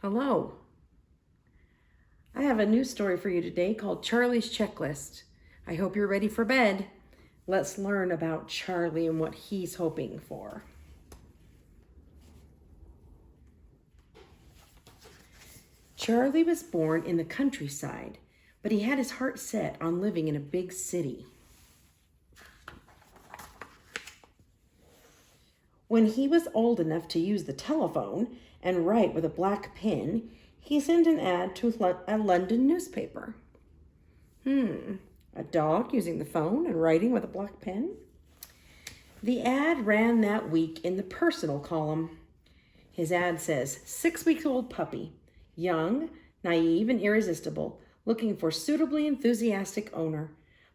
Hello. I have a new story for you today called Charlie's Checklist. I hope you're ready for bed. Let's learn about Charlie and what he's hoping for. Charlie was born in the countryside, but he had his heart set on living in a big city. When he was old enough to use the telephone and write with a black pen, he sent an ad to a London newspaper. A dog using the phone and writing with a black pen? The ad ran that week in the personal column. His ad says, 6-week-old puppy, young, naive, and irresistible, looking for suitably enthusiastic owner.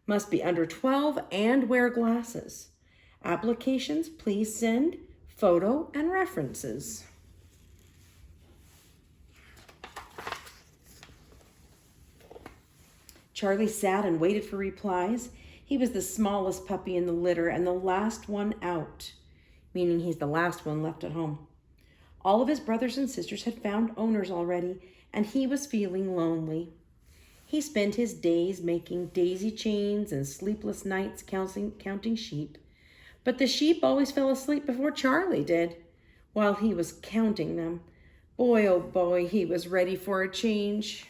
Must be under 12 and wear glasses. Applications, please send photo and references. Charlie sat and waited for replies. He was the smallest puppy in the litter and the last one out, meaning he's the last one left at home. All of his brothers and sisters had found owners already, and he was feeling lonely. He spent his days making daisy chains and sleepless nights counting sheep. But the sheep always fell asleep before Charlie did, while he was counting them. Boy, oh boy, he was ready for a change.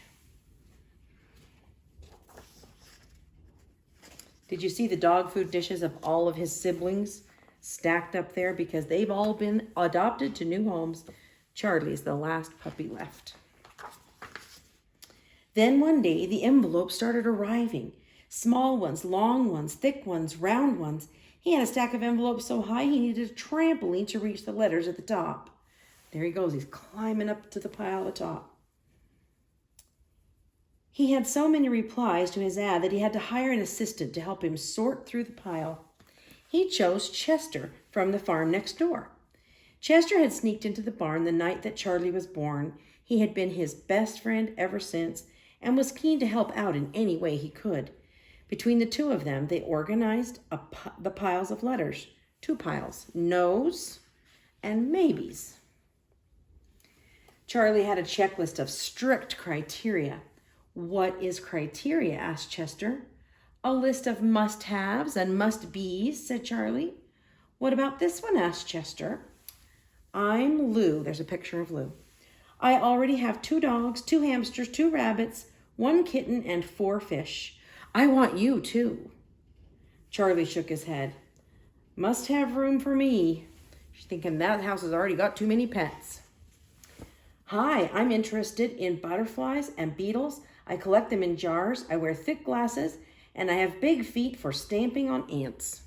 Did you see the dog food dishes of all of his siblings stacked up there? Because they've all been adopted to new homes. Charlie's the last puppy left. Then one day, the envelopes started arriving. Small ones, long ones, thick ones, round ones. He had a stack of envelopes so high he needed a trampoline to reach the letters at the top. There he goes. He's climbing up to the pile at the top. He had so many replies to his ad that he had to hire an assistant to help him sort through the pile. He chose Chester from the farm next door. Chester had sneaked into the barn the night that Charlie was born. He had been his best friend ever since and was keen to help out in any way he could. Between the two of them, they organized the piles of letters. 2 piles, no's and maybes. Charlie had a checklist of strict criteria. What is criteria? Asked Chester. A list of must-haves and must-be's, said Charlie. What about this one? Asked Chester. I'm Lou. There's a picture of Lou. I already have 2 dogs, 2 hamsters, 2 rabbits, 1 kitten, and 4 fish. I want you too. Charlie shook his head. Must have room for me. She's thinking that house has already got too many pets. Hi, I'm interested in butterflies and beetles. I collect them in jars. I wear thick glasses, and I have big feet for stamping on ants.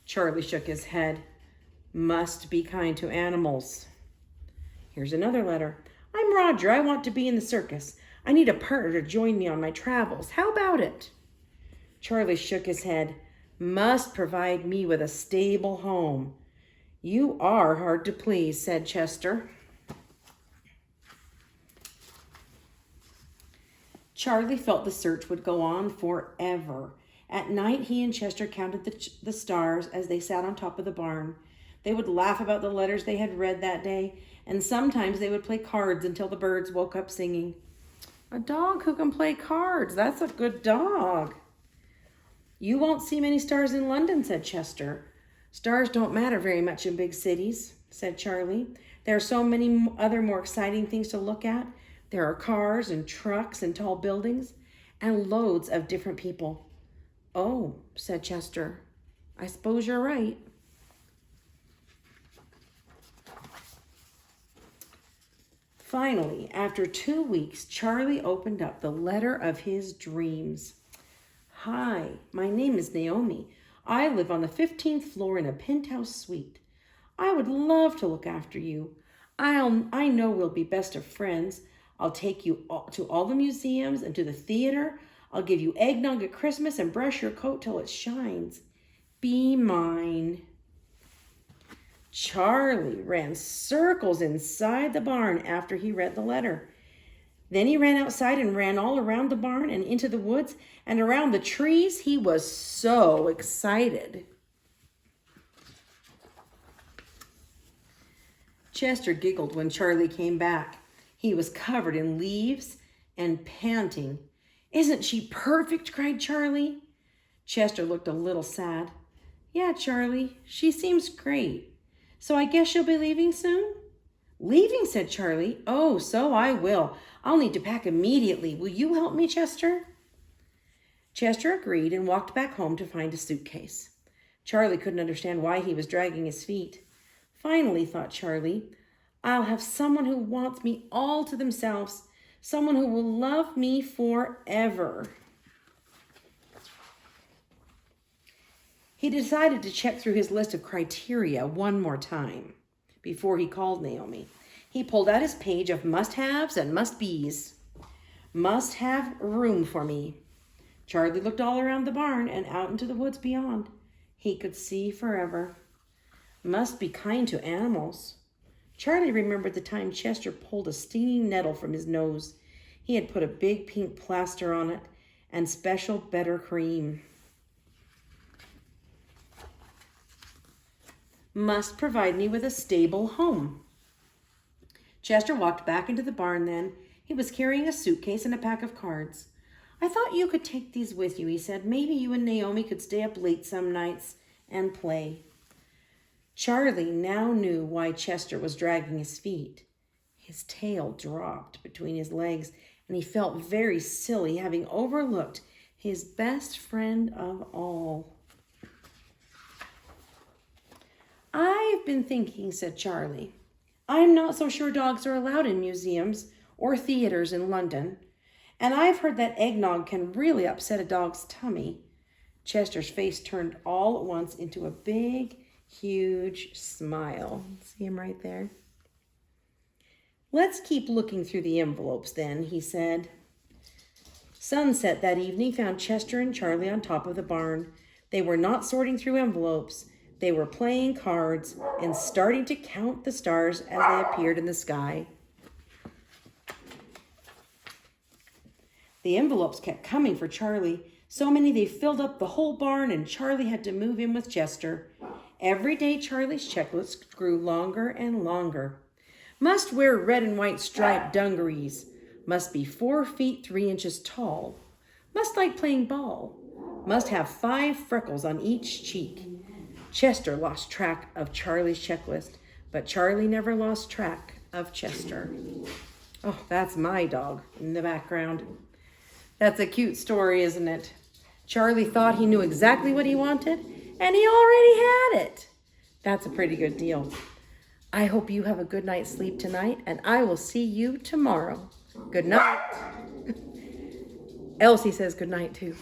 Charlie shook his head. Must be kind to animals. Here's another letter. I'm Roger. I want to be in the circus. I need a partner to join me on my travels. How about it? Charlie shook his head. Must provide me with a stable home. You are hard to please, said Chester. Charlie felt the search would go on forever. At night, he and Chester counted the stars as they sat on top of the barn. They would laugh about the letters they had read that day, and sometimes they would play cards until the birds woke up singing. A dog who can play cards. That's a good dog. You won't see many stars in London, said Chester. Stars don't matter very much in big cities, said Charlie. There are so many other more exciting things to look at. There are cars and trucks and tall buildings and loads of different people. Oh, said Chester. I suppose you're right. Finally, after 2 weeks, Charlie opened up the letter of his dreams. Hi, my name is Naomi. I live on the 15th floor in a penthouse suite. I would love to look after you. I know we'll be best of friends. I'll take you to all the museums and to the theater. I'll give you eggnog at Christmas and brush your coat till it shines. Be mine. Charlie ran circles inside the barn after he read the letter. Then he ran outside and ran all around the barn and into the woods and around the trees. He was so excited. Chester giggled when Charlie came back. He was covered in leaves and panting. "Isn't she perfect?" cried Charlie. Chester looked a little sad. "Yeah, Charlie, she seems great. So I guess you'll be leaving soon?" "Leaving," said Charlie. "Oh, so I will. I'll need to pack immediately. Will you help me, Chester?" Chester agreed and walked back home to find a suitcase. Charlie couldn't understand why he was dragging his feet. Finally, thought Charlie, I'll have someone who wants me all to themselves, someone who will love me forever. He decided to check through his list of criteria one more time before he called Naomi. He pulled out his page of must-haves and must-bees. Must have room for me. Charlie looked all around the barn and out into the woods beyond. He could see forever. Must be kind to animals. Charlie remembered the time Chester pulled a stinging nettle from his nose. He had put a big pink plaster on it and special better cream. Must provide me with a stable home. Chester walked back into the barn then. He was carrying a suitcase and a pack of cards. I thought you could take these with you, he said. Maybe you and Naomi could stay up late some nights and play. Charlie now knew why Chester was dragging his feet. His tail dropped between his legs, and he felt very silly having overlooked his best friend of all. I've been thinking, said Charlie. I'm not so sure dogs are allowed in museums or theaters in London, and I've heard that eggnog can really upset a dog's tummy. Chester's face turned all at once into a big, huge smile. See him right there? Let's keep looking through the envelopes then, he said. Sunset that evening found Chester and Charlie on top of the barn. They were not sorting through envelopes. They were playing cards and starting to count the stars as they appeared in the sky. The envelopes kept coming for Charlie. So many they filled up the whole barn, and Charlie had to move in with Chester. Every day Charlie's checklist grew longer and longer. Must wear red and white striped dungarees. Must be 4 feet 3 inches tall. Must like playing ball. Must have 5 freckles on each cheek. Chester lost track of Charlie's checklist, but Charlie never lost track of Chester. Oh, that's my dog in the background. That's a cute story, isn't it? Charlie thought he knew exactly what he wanted, and he already had it. That's a pretty good deal. I hope you have a good night's sleep tonight, and I will see you tomorrow. Good night. Elsie says good night, too.